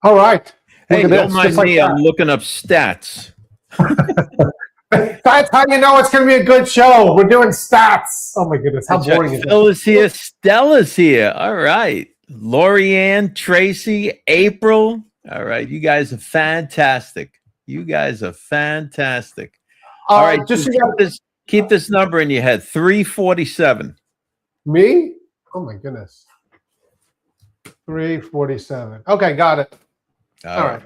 All right. Hey, Look at don't this, mind just like me. I'm looking up stats. That's how you know it's going to be a good show. We're doing stats. Oh my goodness, how That's boring right. is Phil that? is here. Stella's here. All right. Lorianne, Tracy, April. All right. You guys are fantastic. You guys are fantastic. All right. Just so Keep you guys, keep this number in your head. 347. me? Oh my goodness. 347. Okay, got it. All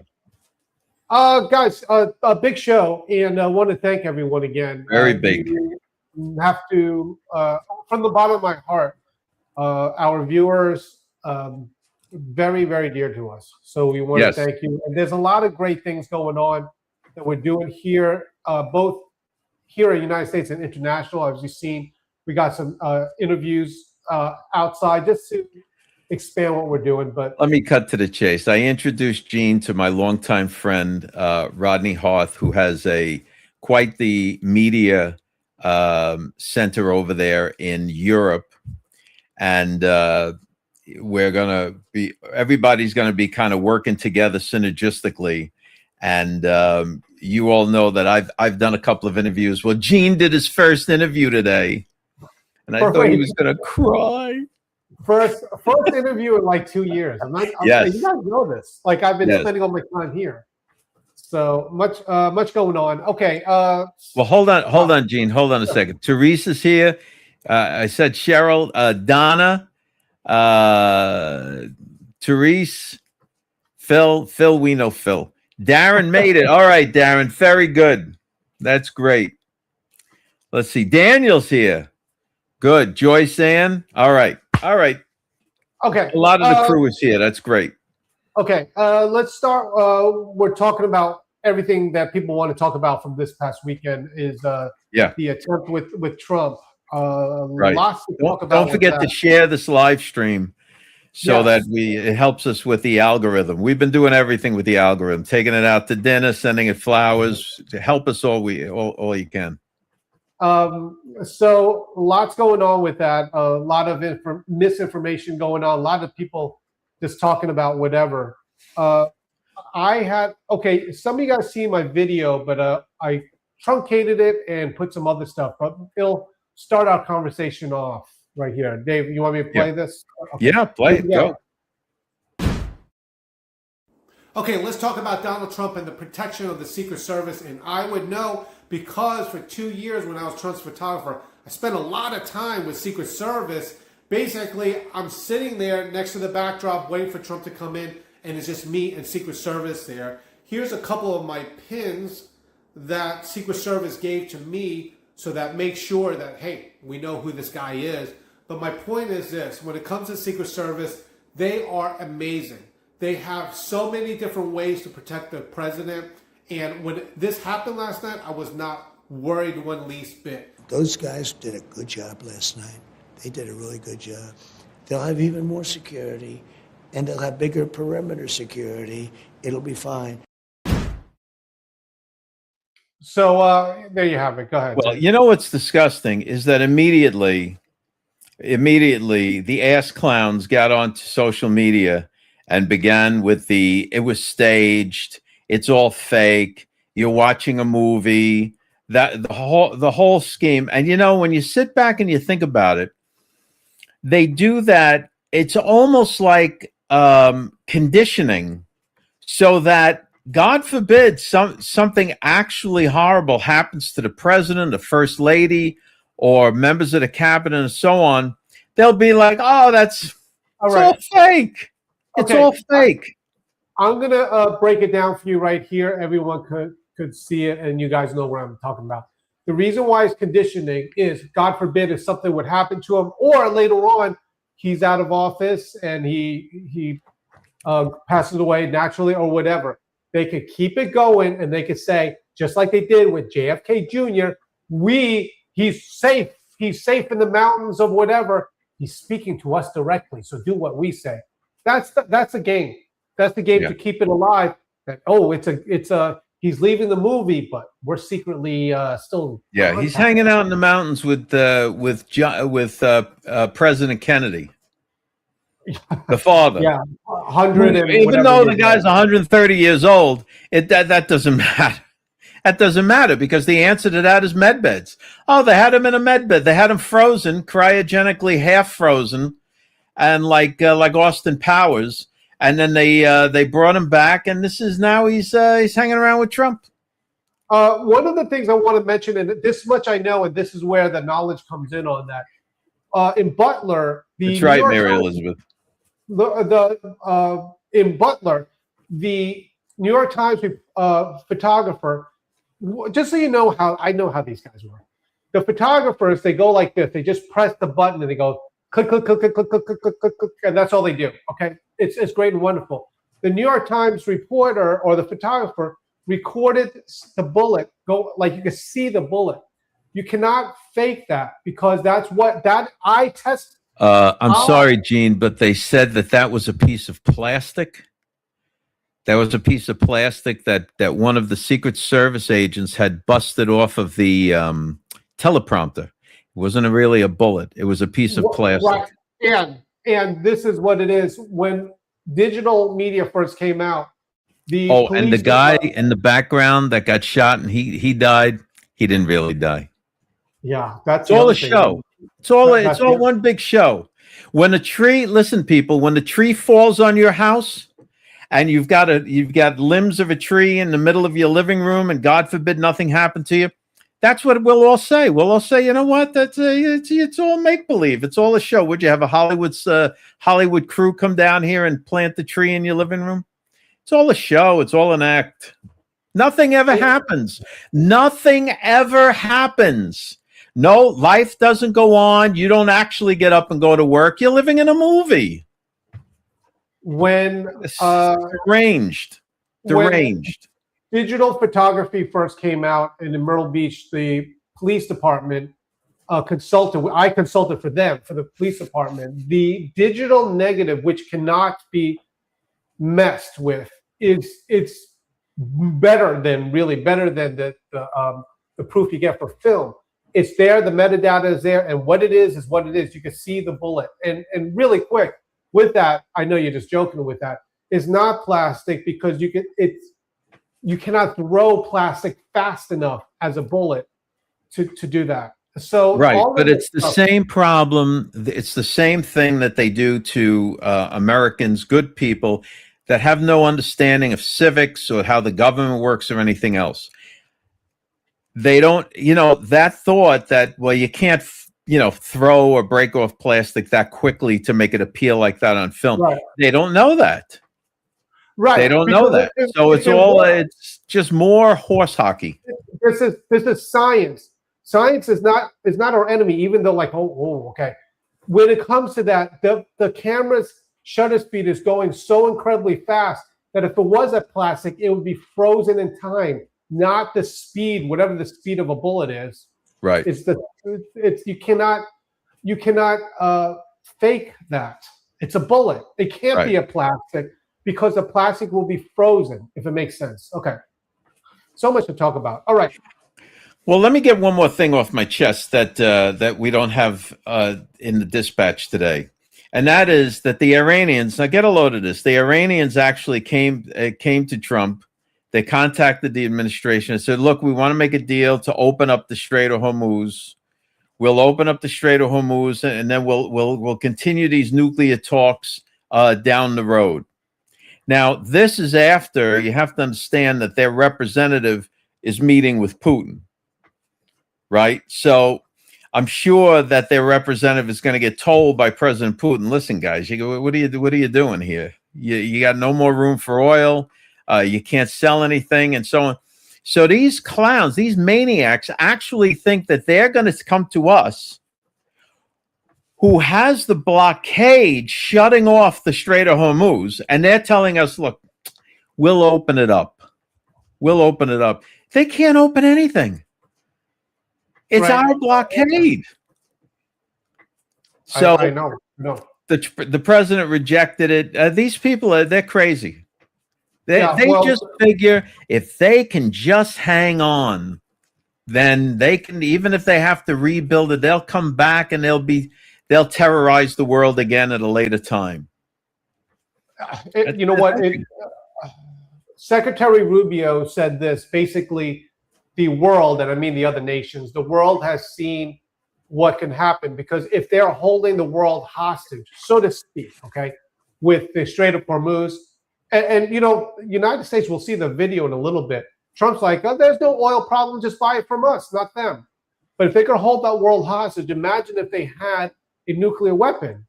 right. Guys, a big show, and I want to thank everyone again. Very big. You have to, from the bottom of my heart, our viewers, very, very dear to us. So we want to thank you. And there's a lot of great things going on that we're doing here, both here in the United States and international. As you've seen, we got some interviews outside just to expand what we're doing. But let me cut to the chase. I introduced Gene to my longtime friend, Rodney Harth, who has quite the media center over there in Europe. And everybody's going to be kind of working together synergistically. And you all know that I've done a couple of interviews. Well, Gene did his first interview today, and I thought he was going to cry. First interview in like 2 years. Yes. You guys know this. Like I've been spending all my time here. So much going on. Okay. Well, hold on, Gene. Hold on a second. Teresa's here. I said Cheryl, Donna, Therese, Phil. We know Phil. Darren made it. All right, Darren. Very good. That's great. Let's see. Daniel's here. Good. Joyce Ann. All right. Okay. A lot of the crew is here. That's great. Okay. Let's start. We're talking about everything that people want to talk about from this past weekend is the attempt with Trump. Right. Lots to talk about. Don't forget to share this live stream so that it helps us with the algorithm. We've been doing everything with the algorithm, taking it out to dinner, sending it flowers to help us all you can. So lots going on with that. A lot of misinformation going on. A lot of people just talking about whatever. Some of you guys see my video, but I truncated it and put some other stuff. But it'll start our conversation off right here. Dave, you want me to play this? Okay. Yeah, play it. Go. Okay, let's talk about Donald Trump and the protection of the Secret Service. And I would know because for 2 years when I was Trump's photographer, I spent a lot of time with Secret Service. Basically, I'm sitting there next to the backdrop waiting for Trump to come in, and it's just me and Secret Service there. Here's a couple of my pins that Secret Service gave to me so that makes sure that, hey, we know who this guy is. But my point is this. When it comes to Secret Service, they are amazing. They have so many different ways to protect the president. And when this happened last night, I was not worried one least bit. Those guys did a good job last night. They did a really good job. They'll have even more security, and they'll have bigger perimeter security. It'll be fine. So there you have it. Go ahead. Well, you know what's disgusting is that immediately the ass clowns got onto social media and began with it was staged. It's all fake. You're watching a movie. That the whole scheme. And you know, when you sit back and you think about it, they do that. It's almost like conditioning, so that God forbid something actually horrible happens to the president, the first lady, or members of the cabinet, and so on. They'll be like, "Oh, it's all fake. It's all fake." I'm gonna break it down for you right here. Everyone could see it, and you guys know what I'm talking about. The reason why it's conditioning is, God forbid, if something would happen to him, or later on he's out of office and he passes away naturally or whatever, they could keep it going, and they could say, just like they did with JFK Jr., he's safe. He's safe in the mountains of whatever. He's speaking to us directly, so do what we say. That's a game. That's the game to keep it alive. That it's a he's leaving the movie, but we're secretly still. Yeah, he's hanging out in the mountains with President Kennedy, the father. Yeah, 100 and Even though the years guy's old. 130 years old, that doesn't matter. That doesn't matter because the answer to that is med beds. Oh, they had him in a med bed. They had him frozen, cryogenically half frozen, and like Austin Powers. And then they brought him back, and this is now he's hanging around with Trump. One of the things I want to mention, and this much I know, and this is where the knowledge comes in on that. In Butler, That's right, Mary Elizabeth. In Butler, the New York Times photographer. Just so you know how I know how these guys work. The photographers, they go like this. They just press the button and they go click, click, click, click, click, click, click, click, click, click, and that's all they do. Okay, it's great and wonderful. The New York Times reporter or the photographer recorded the bullet. Go like you can see the bullet. You cannot fake that because that's what that eye test. I'm sorry, Gene, but they said that was a piece of plastic. That was a piece of plastic that one of the Secret Service agents had busted off of the teleprompter. It wasn't really a bullet. It was a piece of plastic. Right. And this is what it is. When digital media first came out, and the guy in the background that got shot and he died, he didn't really die. Yeah, that's all a show. It's all one big show. When a tree, listen, people, when the tree falls on your house, and you've got limbs of a tree in the middle of your living room, and God forbid nothing happened to you. That's what we'll all say. We'll all say, you know what? That's it's all make believe. It's all a show. Would you have a Hollywood crew come down here and plant the tree in your living room? It's all a show. It's all an act. Nothing ever happens. Nothing ever happens. No, life doesn't go on. You don't actually get up and go to work. You're living in a movie. When deranged. When digital photography first came out in Myrtle Beach, the police department I consulted for them, for the police department. The digital negative, which cannot be messed with, it's better than the proof you get for film. It's there, the metadata is there, and what it is what it is. You can see the bullet. And really quick, with that, I know you're just joking with that. It's not plastic because you cannot throw plastic fast enough as a bullet to do that. So right, but it's the same problem. It's the same thing that they do to Americans, good people that have no understanding of civics or how the government works or anything else. They don't, that thought that, well, you can't throw or break off plastic that quickly to make it appear like that on film. Right. They don't know that. Right. They don't know that. So it's just more horse hockey. This is science. Science is not our enemy, even though okay. When it comes to that, the camera's shutter speed is going so incredibly fast that if it was a plastic, it would be frozen in time, not the speed, whatever the speed of a bullet is. Right. You cannot fake that. It's a bullet. It can't be a plastic because the plastic will be frozen, if it makes sense. Okay. So much to talk about. All right. Well, let me get one more thing off my chest that we don't have in the dispatch today. And that is that the Iranians, now get a load of this, the Iranians actually came to Trump. They contacted the administration and said, look, we want to make a deal to open up the Strait of Hormuz. We'll open up the Strait of Hormuz, and then we'll continue these nuclear talks down the road. Now, this is after, you have to understand that their representative is meeting with Putin, right? So I'm sure that their representative is going to get told by President Putin, listen, guys, what are you doing here? You got no more room for oil. You can't sell anything and so on. So these clowns, these maniacs actually think that they're going to come to us, who has the blockade shutting off the Strait of Hormuz, and they're telling us, look, we'll open it up. We'll open it up. They can't open anything. It's our blockade. So I know. No. The president rejected it. These people they're crazy. They just figure if they can just hang on, then they can, even if they have to rebuild it, they'll come back and they'll terrorize the world again at a later time. You know what? Secretary Rubio said this, basically the world, and I mean the other nations, the world has seen what can happen, because if they're holding the world hostage, so to speak, okay, with the Strait of Hormuz, and you know, United States will see the video in a little bit. Trump's like, oh, there's no oil problem, just buy it from us, not them. But if they could hold that world hostage, imagine if they had a nuclear weapon.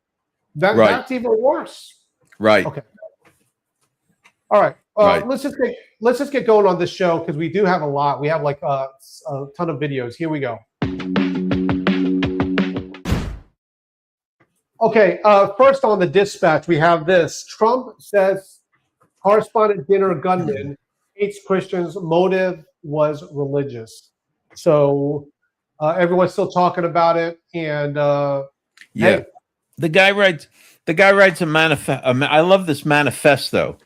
That's even worse. Right. Okay. All right. Right. Let's just get going on this show, because we do have a lot. We have like a ton of videos. Here we go. Okay. First on the dispatch, we have this. Trump says correspondent dinner gunman hates Christians. Motive was religious. So everyone's still talking about it. And hey. The guy writes a manifesto. I love this manifesto.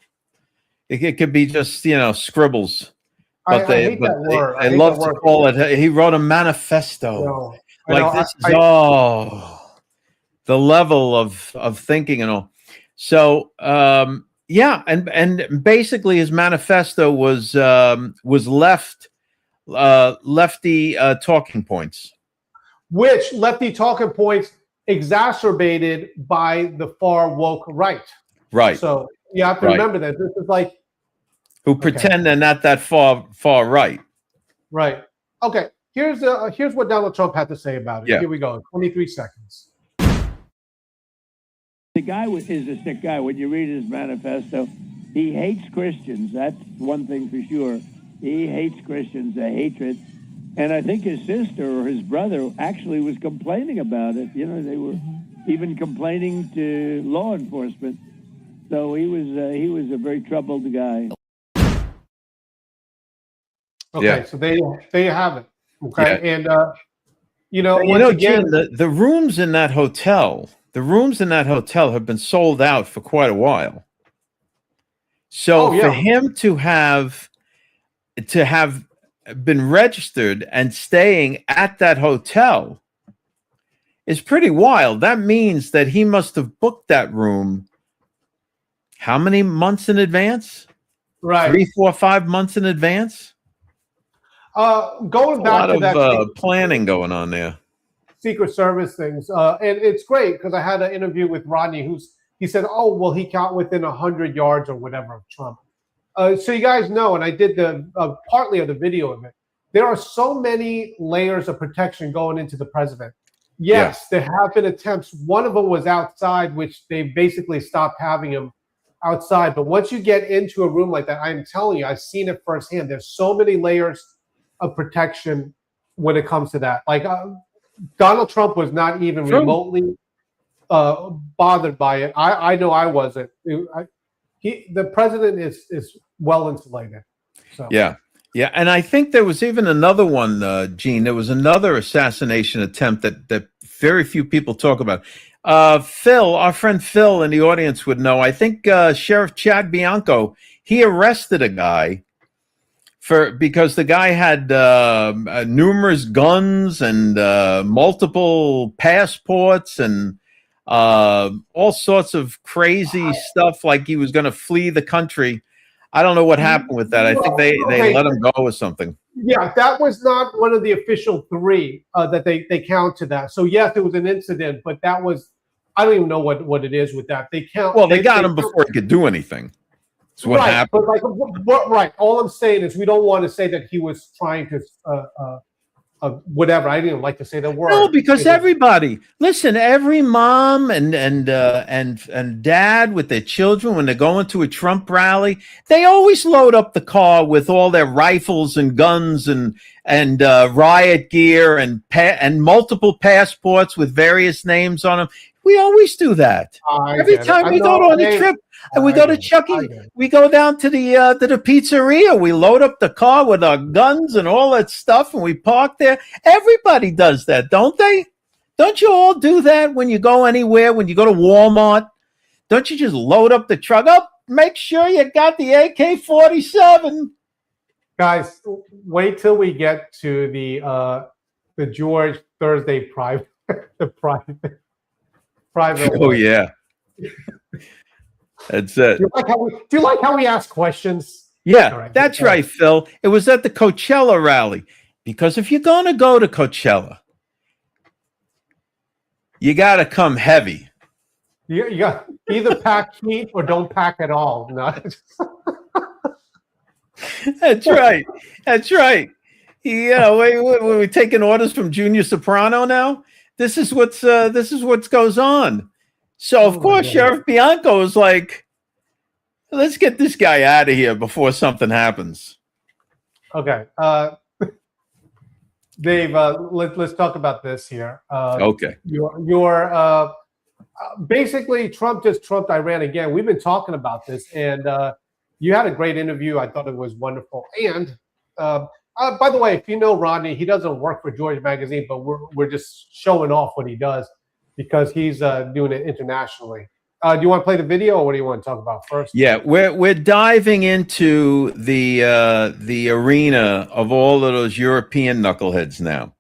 It could be just, scribbles. But I hate that word. They love to call it. He wrote a manifesto. The level of thinking and all. So and basically his manifesto was lefty talking points. Which lefty talking points exacerbated by the far woke right. Right. So you have to remember that this is like who pretend they're not that far right. Right. Okay. Here's what Donald Trump had to say about it. Yeah. Here we go. 23 seconds. The guy is a sick guy. When you read his manifesto, he hates Christians. That's one thing for sure. He hates Christians, a hatred. And I think his sister or his brother actually was complaining about it. They were even complaining to law enforcement. So he was a very troubled guy. Okay, so there you have it. Okay, and Gene, the rooms in that hotel, have been sold out for quite a while. So for him to have been registered and staying at that hotel is pretty wild. That means that he must have booked that room how many months in advance? Right. 3, 4, 5 months in advance? Going back to that planning going on there. Secret Service things. And it's great because I had an interview with Rodney he said, oh, well, he got within 100 yards or whatever of Trump. So you guys know, and I did the partly of the video of it, there are so many layers of protection going into the president. Yes, there have been attempts. One of them was outside, which they basically stopped having him outside. But once you get into a room like that, I'm telling you, I've seen it firsthand. There's so many layers of protection when it comes to that. Like Donald Trump was not even remotely bothered by it. I know I wasn't. The president is well insulated. So. Yeah, and I think there was even another one, Gene. There was another assassination attempt that very few people talk about. Phil, our friend Phil in the audience would know. I think Sheriff Chad Bianco, he arrested a guy because the guy had numerous guns and multiple passports and all sorts of crazy stuff, like he was going to flee the country. I don't know what happened with that. I think they let him go or something. Yeah, that was not one of the official 3 that they count to that. So yes, there was an incident, but that was, I don't even know what it is with that. They count. Well, they got him before he could do anything. That's what happened. But right. All I'm saying is we don't want to say that he was trying to whatever. I didn't like to say the word. No, because everybody, listen, every mom and dad with their children, when they're going to a Trump rally, they always load up the car with all their rifles and guns and riot gear and multiple passports with various names on them. We always do that. Every time we go on a trip and we go to Chucky, we go down to the pizzeria. We load up the car with our guns and all that stuff, and we park there. Everybody does that, don't they? Don't you all do that when you go anywhere? When you go to Walmart, don't you just load up the truck? Up, make sure you got the AK-47. Guys, wait till we get to the George Thursday private the private Oh one. yeah, that's it. Do you like how we ask questions? Yeah, All right. that's right, Phil. It was at the Coachella rally. Because if you're going to go to Coachella, you got to come heavy. You got either pack heat or don't pack at all. No. That's right. That's right. You know, we're taking orders from Junior Soprano now. This is what goes on. So of course, Sheriff Bianco is like, let's get this guy out of here before something happens. Okay, Dave. Let's talk about this here. Okay. Your basically Trump just trumped Iran again. We've been talking about this, and you had a great interview. I thought it was wonderful. And by the way, if you know Rodney, he doesn't work for George Magazine, but we're just showing off what he does because he's doing it internationally. Do you want to play the video, or what do you want to talk about first? Yeah, we're diving into the arena of all of those European knuckleheads now.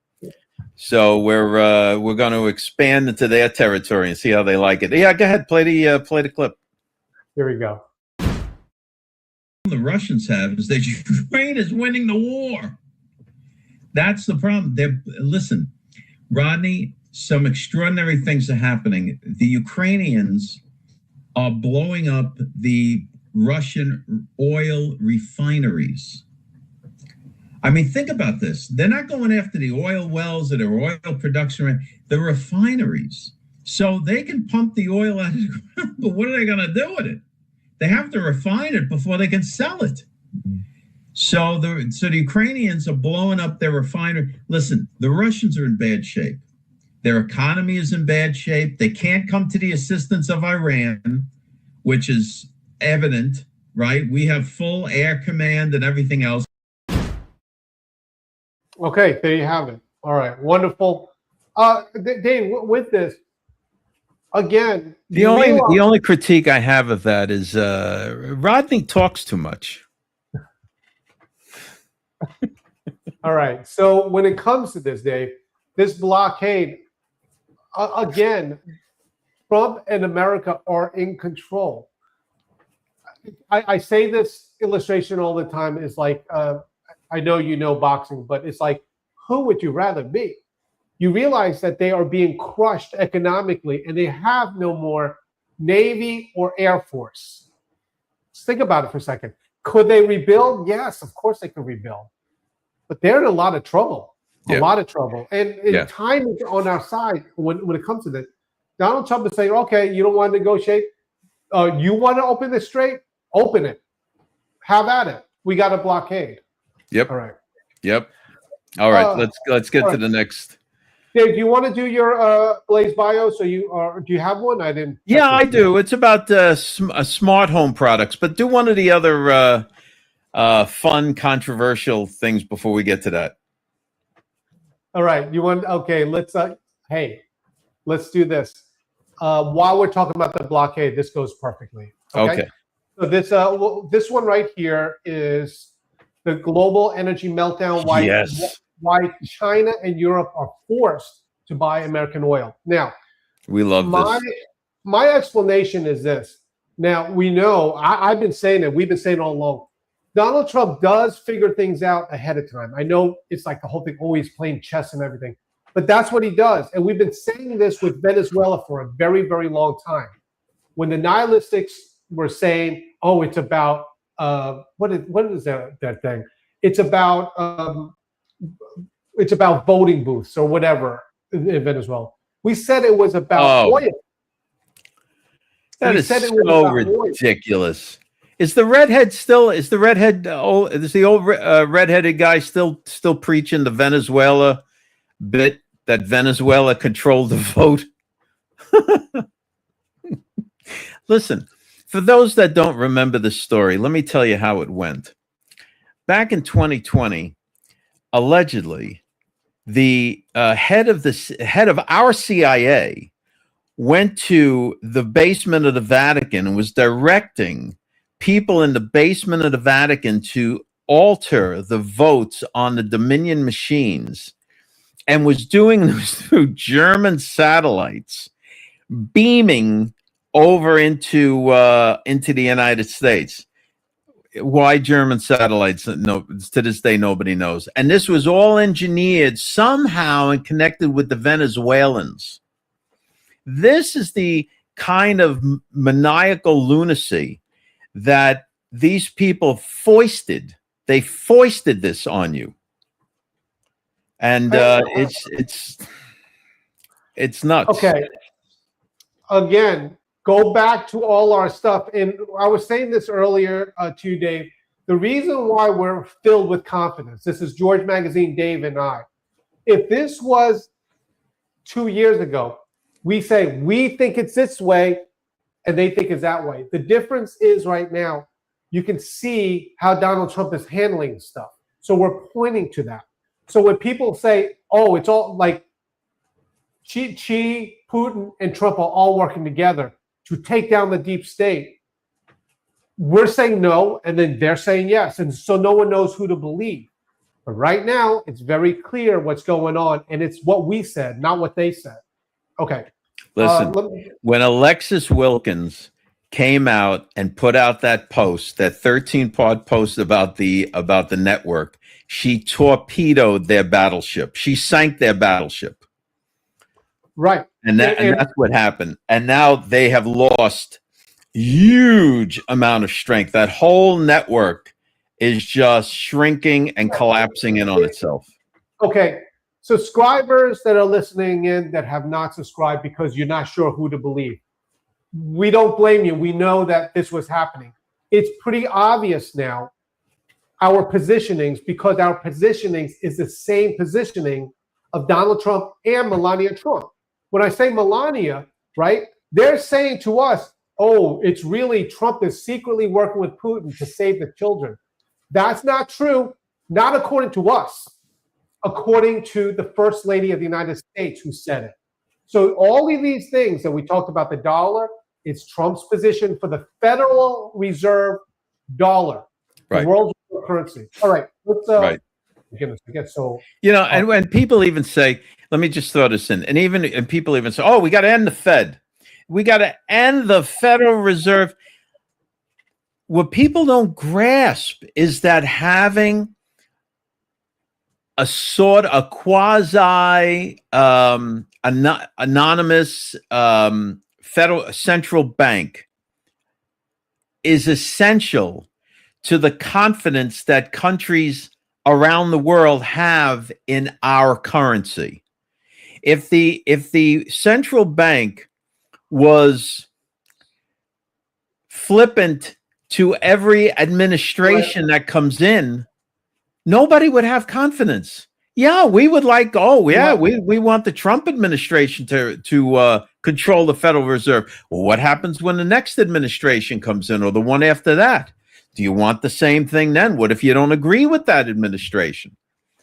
So we're going to expand into their territory and see how they like it. Yeah, go ahead, play the clip. Here we go. The Russians have is that Ukraine is winning the war. That's the problem. Listen, Rodney, some extraordinary things are happening. The Ukrainians are blowing up the Russian oil refineries. I mean, think about this. They're not going after the oil wells or their oil production, the refineries. So they can pump the oil out of the ground, but what are they going to do with it? They have to refine it before they can sell it. So the Ukrainians are blowing up their refinery. Listen, the Russians are in bad shape. Their economy is in bad shape. They can't come to the assistance of Iran, which is evident, right? We have full air command and everything else. Okay, there you have it. All right, wonderful. Dave, with this, again, the only critique I have of that is Rodney talks too much. All right. So when it comes to this, Dave, this blockade, again, Trump and America are in control. I say this illustration all the time is like, I know you know boxing, but it's like, who would you rather be? You realize that they are being crushed economically and they have no more Navy or Air Force. Just think about it for a second. Could they rebuild? Yes, of course they could rebuild. But they're in a lot of trouble, a lot of trouble. And time is on our side when it comes to this. Donald Trump is saying, okay, you don't want to negotiate. You want to open this strait? Open it. Have at it. We got a blockade. Yep. All right. Yep. All right. Let's get to the next. Dave, do you want to do your Blaze bio? So do you have one? I didn't. Yeah, I do. It's about smart home products, but do one of the other fun, controversial things before we get to that. All right. You want? Okay. Let's let's do this. While we're talking about the blockade, this goes perfectly. Okay. So this one right here is the global energy meltdown. Why China and Europe are forced to buy American oil. Now, we love this. My explanation is this. Now, we know, I've been saying it, we've been saying all along, Donald Trump does figure things out ahead of time. I know it's like the whole thing, always playing chess and everything, but that's what he does. And we've been saying this with Venezuela for a very, very long time. When the nihilistics were saying, oh, it's about, what is that thing? It's about voting booths or whatever in Venezuela. We said it was about oil. That is so ridiculous. Is the old redheaded guy still preaching the Venezuela bit that Venezuela controlled the vote? Listen, for those that don't remember the story, let me tell you how it went. Back in 2020, allegedly, the head of our CIA went to the basement of the Vatican and was directing people in the basement of the Vatican to alter the votes on the Dominion machines, and was doing this through German satellites beaming over into the United States. Why German satellites? No, to this day nobody knows. And this was all engineered somehow and connected with the Venezuelans. This is the kind of maniacal lunacy that these people foisted. They foisted this on you, and it's nuts. Okay. Again, go back to all our stuff. And I was saying this earlier to you, Dave. The reason why we're filled with confidence, this is George Magazine, Dave and I. If this was 2 years ago, we say we think it's this way and they think it's that way. The difference is right now, you can see how Donald Trump is handling stuff. So we're pointing to that. So when people say, oh, it's all like Xi, Putin, and Trump are all working together to take down the deep state, we're saying no, and then they're saying yes. And so no one knows who to believe. But right now, it's very clear what's going on, and it's what we said, not what they said. Okay. Listen, when Alexis Wilkins came out and put out that post, that 13-part post about the network, she torpedoed their battleship. She sank their battleship. Right. And that's what happened. And now they have lost huge amount of strength. That whole network is just shrinking and collapsing in on itself. Okay. Subscribers that are listening in that have not subscribed because you're not sure who to believe, we don't blame you. We know that this was happening. It's pretty obvious now, our positionings, because our positionings is the same positioning of Donald Trump and Melania Trump. When I say Melania, right, they're saying to us, oh, it's really Trump is secretly working with Putin to save the children. That's not true, not according to us. According to the First Lady of the United States who said it. So all of these things that we talked about, the dollar, it's Trump's position for the Federal Reserve dollar, right. The world's currency. All right, let's right. Goodness, I get so and when people even say, let me just throw this in, and people even say, oh, we got to end the Fed. We got to end the Federal Reserve. What people don't grasp is that having a quasi anonymous federal central bank is essential to the confidence that countries around the world have in our currency. If the central bank was flippant to every administration that comes in, nobody would have confidence. Yeah, we would like, we want the Trump administration to control the Federal Reserve. Well, what happens when the next administration comes in or the one after that? Do you want the same thing then? What if you don't agree with that administration?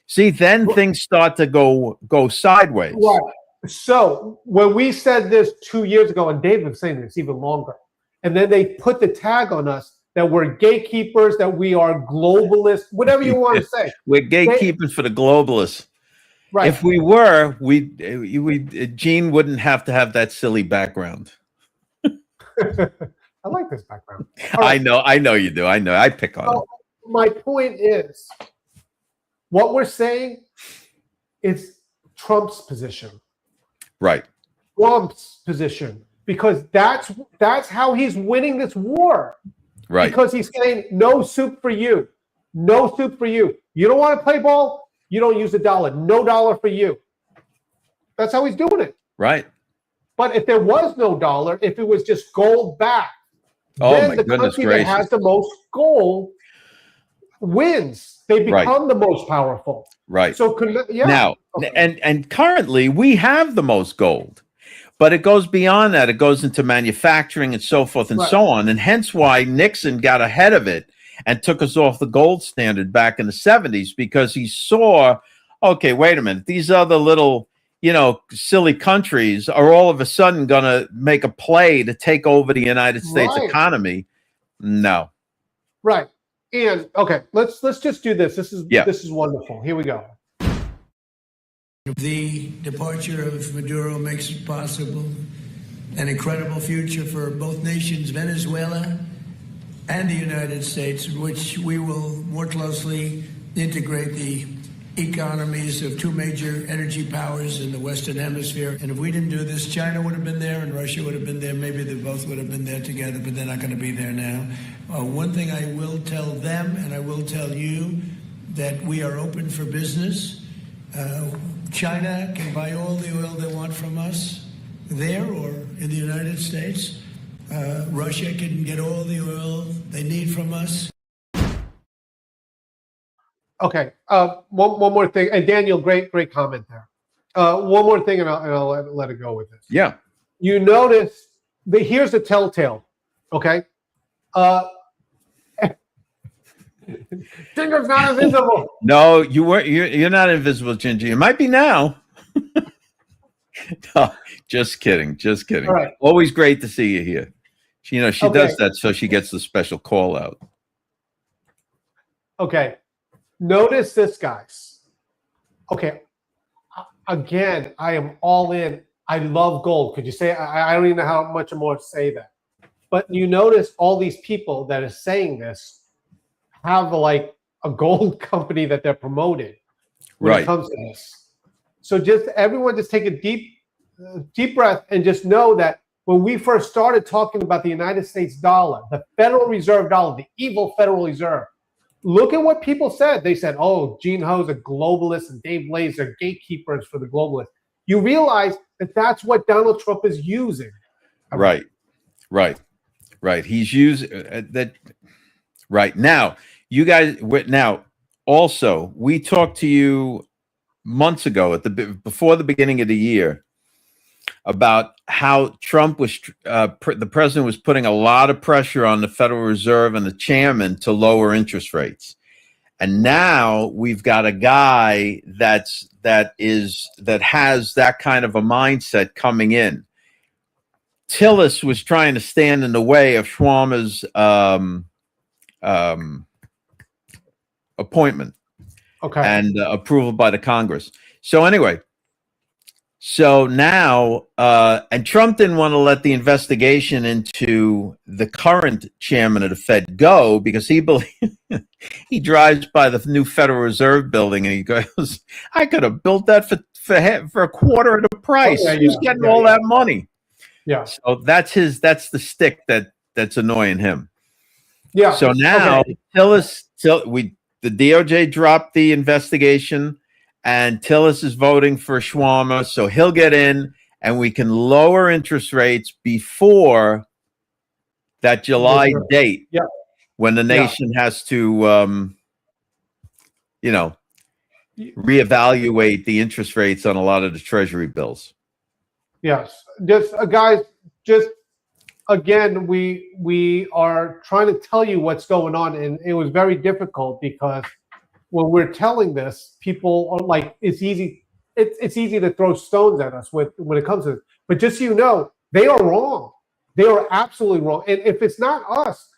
See, then things start to go sideways. Right. So when we said this 2 years ago, and David was saying this even longer, and then they put the tag on us that we're gatekeepers, that we are globalists, whatever you want to say. We're gatekeepers for the globalists. Right. If we were, Gene wouldn't have to have that silly background. I like this background. Right. I know you do. I know. I pick on it. My point is, what we're saying is Trump's position. Right. Trump's position. Because that's how he's winning this war. Right. Because he's saying, no soup for you. No soup for you. You don't want to play ball? You don't use the dollar. No dollar for you. That's how he's doing it. Right. But if there was no dollar, if it was just gold back, then the country that has the most gold wins. They become the most powerful. Right. So now, and currently we have the most gold. But it goes beyond that. It goes into manufacturing and so forth and so on. And hence why Nixon got ahead of it and took us off the gold standard back in the 70s, because he saw, okay, wait a minute, these other little, silly countries are all of a sudden going to make a play to take over the United States economy. No. Right. And okay, let's just do this. This is wonderful. Here we go. The departure of Maduro makes it possible an incredible future for both nations, Venezuela and the United States, in which we will more closely integrate the economies of two major energy powers in the Western Hemisphere. And if we didn't do this, China would have been there and Russia would have been there. Maybe they both would have been there together, but they're not going to be there now. One thing I will tell them, and I will tell you, that we are open for business. China can buy all the oil they want from us there or in the United States. Russia can get all the oil they need from us. Okay. One more thing. And Daniel, great comment there. One more thing, and I'll let it go with this. Yeah. You notice here's the telltale. Okay. Ginger's not invisible. No, you weren't. You're not invisible, Ginger. You might be now. No, just kidding. Just kidding. All right. Always great to see you here. She Okay. does that so she gets the special call out. Okay. Notice this, guys. Okay. Again, I am all in. I love gold. Could you say? I don't even know how much more to say that. But you notice all these people that are saying this have like a gold company that they're promoting when it comes to this. So everyone just take a deep breath and just know that when we first started talking about the United States dollar, the Federal Reserve dollar, the evil Federal Reserve, look at what people said. They said, oh, Gene Ho's a globalist and Dave Blaze are gatekeepers for the globalists. You realize that that's what Donald Trump is using. Right. He's using that. Right. Now, you guys, now, also, we talked to you months ago before the beginning of the year about how Trump was, the president was putting a lot of pressure on the Federal Reserve and the chairman to lower interest rates. And now we've got a guy that has that kind of a mindset coming in. Tillis was trying to stand in the way of Schwammer's appointment and approval by the Congress. So anyway, so now, and Trump didn't want to let the investigation into the current chairman of the Fed go because he drives by the new Federal Reserve building and he goes, I could have built that for a quarter of the price. Who's getting all that money? Yeah. So that's the stick that's annoying him. Yeah. So now the DOJ dropped the investigation and Tillis is voting for Schwammer. So he'll get in and we can lower interest rates before that July date when the nation has to, reevaluate the interest rates on a lot of the Treasury bills. Yes. Guys, again, we are trying to tell you what's going on, and it was very difficult because when we're telling this, people are like, it's easy to throw stones at us when it comes to this. But just so you know, they are wrong. They are absolutely wrong. And if it's not us,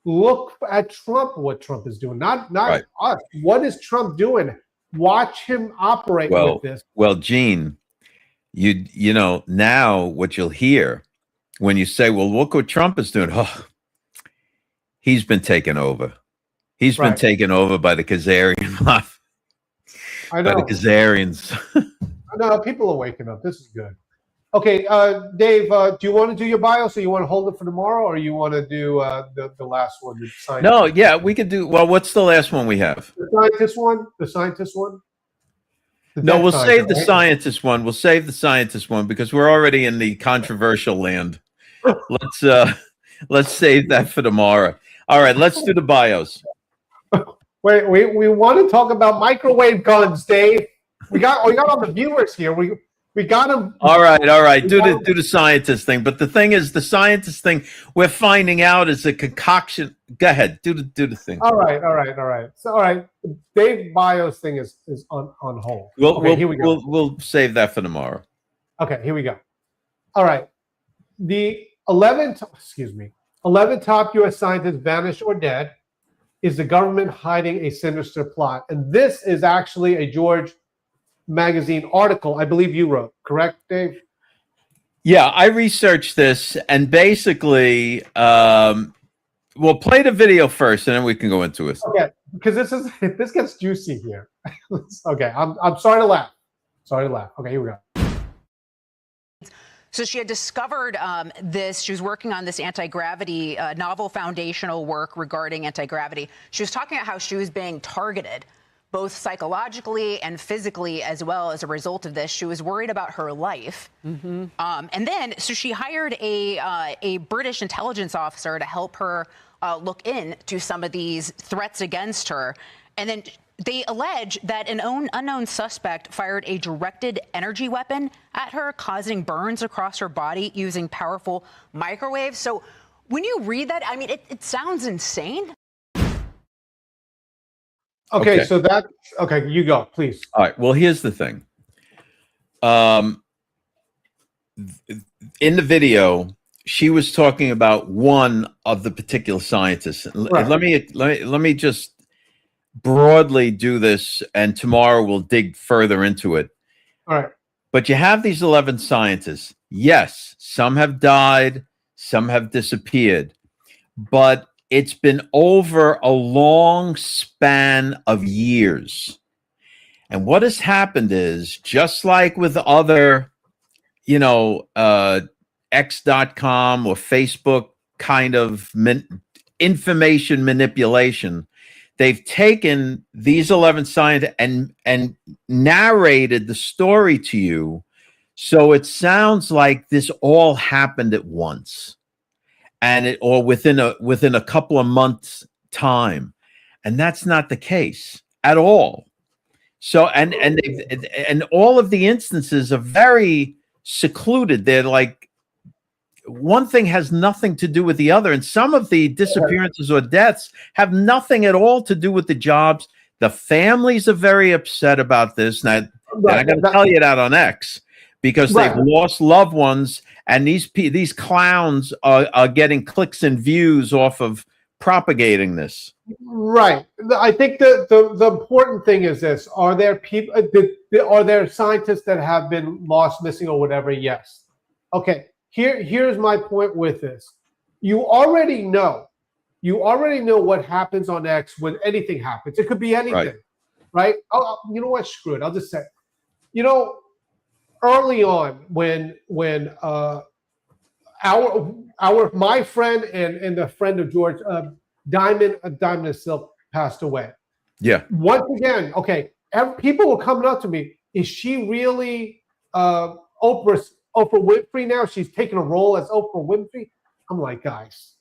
look at Trump, what Trump is doing, not us. What is Trump doing? Watch him operate with this. Well, Gene, you know, now what you'll hear when you say, well, look what Trump is doing. Oh, he's been taken over. He's been taken over by the Khazarian mob. I know. By the Khazarians. I know. People are waking up. This is good. Okay, Dave, do you want to do your bio? So you want to hold it for tomorrow, or you want to do the last one? No, yeah, we could do. Well, what's the last one we have? The scientist one. The scientist one. No, we'll save the scientist one. We'll save the scientist one because we're already in the controversial land. Let's save that for tomorrow. All right, let's do the bios. Wait, we want to talk about microwave guns, Dave. We got all the viewers here. We got them. All right. Do the scientist thing. But the thing is, the scientist thing we're finding out is a concoction. Go ahead, do the thing. All right. So Dave Bios thing is on hold. Here we go. We'll save that for tomorrow. Okay, here we go. All right. The 11 top U.S. scientists vanished or dead. is the government hiding a sinister plot? And this is actually a George magazine article I believe you wrote, correct, Dave? Yeah, I researched this, and basically, we'll play the video first, and then we can go into it. Okay, because this gets juicy here. Okay, I'm sorry to laugh. Sorry to laugh. Okay, here we go. So she had discovered this. She was working on this anti-gravity, novel foundational work regarding anti-gravity. She was talking about how she was being targeted, both psychologically and physically, as well as a result of this. She was worried about her life. And then, so she hired a British intelligence officer to help her look into some of these threats against her. And then they allege that an unknown suspect fired a directed energy weapon at her, causing burns across her body using powerful microwaves. So when you read that, I mean, it sounds insane. Okay, so that, okay, you go, please. All right. Well, here's the thing. In the video, she was talking about one of the particular scientists. Right. Let me just broadly do this, and tomorrow we'll dig further into it. All right. But you have these 11 scientists. Yes, some have died, some have disappeared, but it's been over a long span of years. And what has happened is, just like with other, X.com or Facebook kind of information manipulation, they've taken these 11 scientists and narrated the story to you, so it sounds like this all happened at once, or within a couple of months' time, and that's not the case at all. So and all of the instances are very secluded. They're like, one thing has nothing to do with the other, and some of the disappearances or deaths have nothing at all to do with the jobs. The families are very upset about this. Now, I got to tell you that on X, because they've lost loved ones, and these clowns are getting clicks and views off of propagating this. Right. I think the important thing is this: are there people? Are there scientists that have been lost, missing, or whatever? Yes. Okay. Here's my point with this. You already know what happens on X when anything happens. It could be anything, right? Oh, you know what? Screw it. I'll just say, early on when my friend and the friend of George, Diamond is still passed away. Yeah. Once again, okay, people were coming up to me. Is she really Oprah Winfrey now? She's taking a role as Oprah Winfrey. I'm like, guys,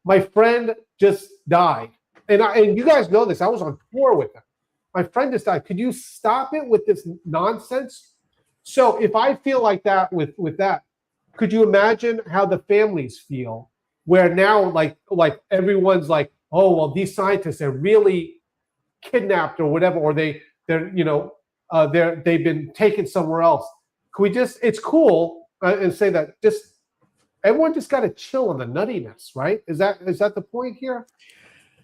my friend just died, and you guys know this. I was on tour with him. My friend just died. Could you stop it with this nonsense? So if I feel like that with that, could you imagine how the families feel? Where now, like everyone's like, oh well, these scientists are really kidnapped or whatever, or they've been taken somewhere else. Can we just? It's cool and say that just everyone just got to chill on the nuttiness, right? Is that the point here?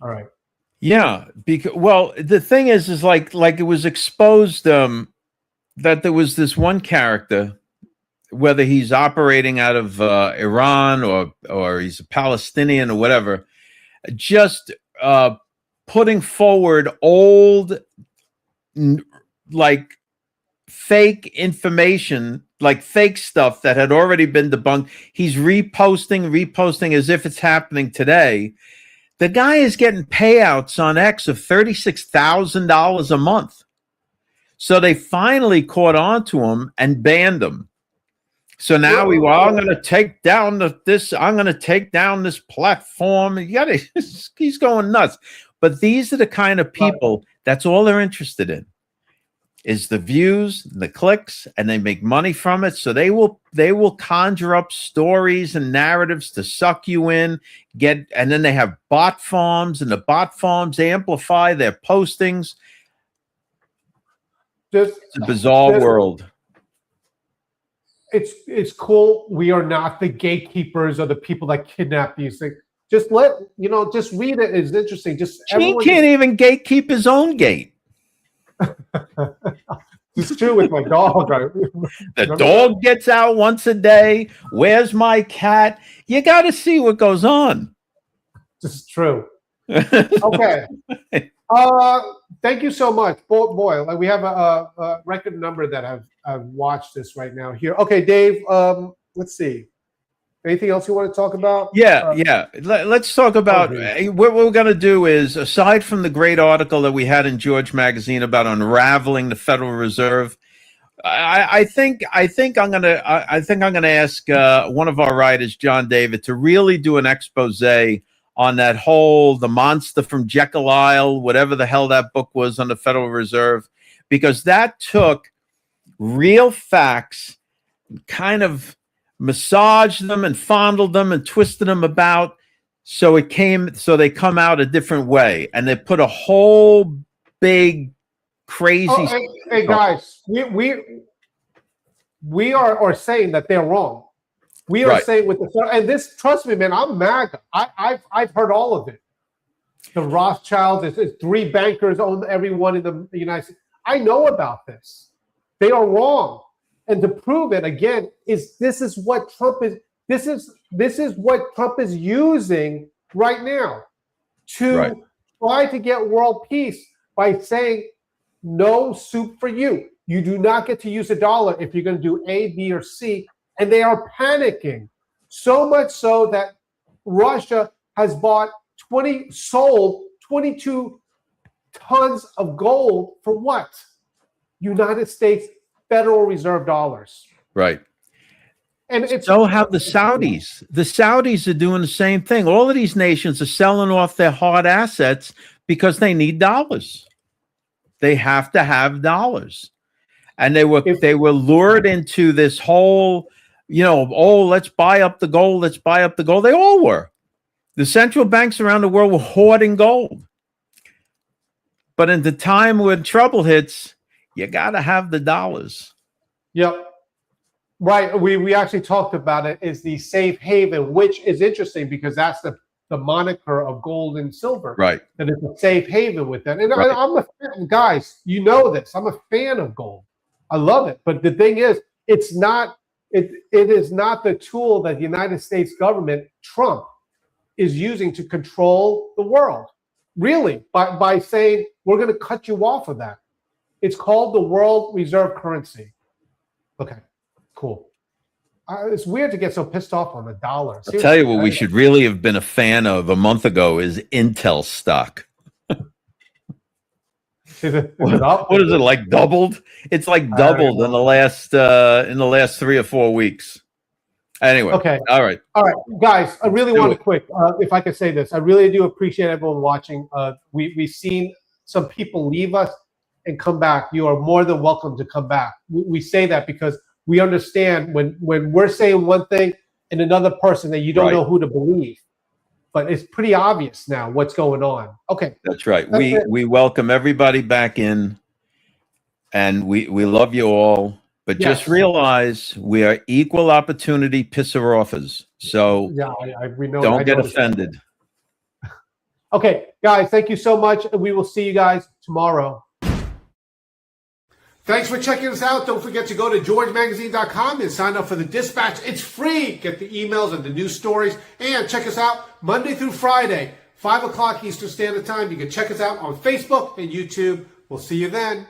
All right. Yeah, because the thing is like it was exposed that there was this one character, whether he's operating out of Iran or he's a Palestinian or whatever, just putting forward old like fake information, like fake stuff that had already been debunked. He's reposting as if it's happening today. The guy is getting payouts on X of $36,000 a month. So they finally caught on to him and banned him. So now I'm going to take down I'm going to take down this platform. He's going nuts. But these are the kind of people, that's all they're interested in, is the views, the clicks, and they make money from it. So they will conjure up stories and narratives to suck you in, and then they have bot farms, and the bot farms amplify their postings. It's a bizarre world. It's cool. We are not the gatekeepers or the people that kidnap these things. Just just read it. It's interesting. Just He can't even gatekeep his own gate. It's true with my dog. The dog gets out once a day. Where's my cat? You got to see what goes on. This is true. Okay. Thank you so much, boy. Like we have a record number that I've watched this right now here. Okay, Dave. Let's see. Anything else you want to talk about? Yeah. Let's talk about what we're going to do is, aside from the great article that we had in George Magazine about unraveling the Federal Reserve, I think I'm going to ask one of our writers, John David, to really do an expose on that whole the monster from Jekyll Isle, whatever the hell that book was on the Federal Reserve, because that took real facts, kind of massaged them and fondled them and twisted them about so they come out a different way, and they put a whole big crazy hey guys, we are saying that they're wrong. We are saying with the, and this, trust me, man, I'm MAGA. I've heard all of it. The Rothschilds, it's 3 bankers own everyone in the United States. I know about this. They are wrong. And to prove it again this is what Trump is using right now to try to get world peace by saying no soup for you. You do not get to use a dollar if you're going to do A, B, or C. And they are panicking, so much so that Russia has sold 22 tons of gold for what? United States Federal Reserve dollars. Right. And it's so have the Saudis. The Saudis are doing the same thing. All of these nations are selling off their hard assets because they need dollars. They have to have dollars. And they were lured into this whole, let's buy up the gold, let's buy up the gold. They all were. The central banks around the world were hoarding gold. But in the time when trouble hits, you got to have the dollars. Yep. Right. We actually talked about it is the safe haven, which is interesting because that's the moniker of gold and silver. Right. That it's a safe haven with that. And I'm a fan, guys, you know this. I'm a fan of gold. I love it. But the thing is, it is not the tool that the United States government, Trump, is using to control the world. Really, by saying we're going to cut you off of that. It's called the world reserve currency. Okay, cool. It's weird to get so pissed off on the dollar. Seriously, I'll tell you what we should really have been a fan of a month ago is Intel stock. What is it, like doubled? It's like doubled in the last 3 or 4 weeks. Anyway, okay, all right, guys. I really want to quick, if I could say this, I really do appreciate everyone watching. We've seen some people leave us and come back. You are more than welcome to come back. We say that because we understand when we're saying one thing and another person that you don't know who to believe. But it's pretty obvious now what's going on. Okay. That's right. We welcome everybody back in, and we love you all. But just realize we are equal opportunity pisser-offers. So we know, don't get offended. Okay, guys, thank you so much. We will see you guys tomorrow. Thanks for checking us out. Don't forget to go to georgemagazine.com and sign up for the Dispatch. It's free. Get the emails and the news stories. And check us out Monday through Friday, 5 o'clock Eastern Standard Time. You can check us out on Facebook and YouTube. We'll see you then.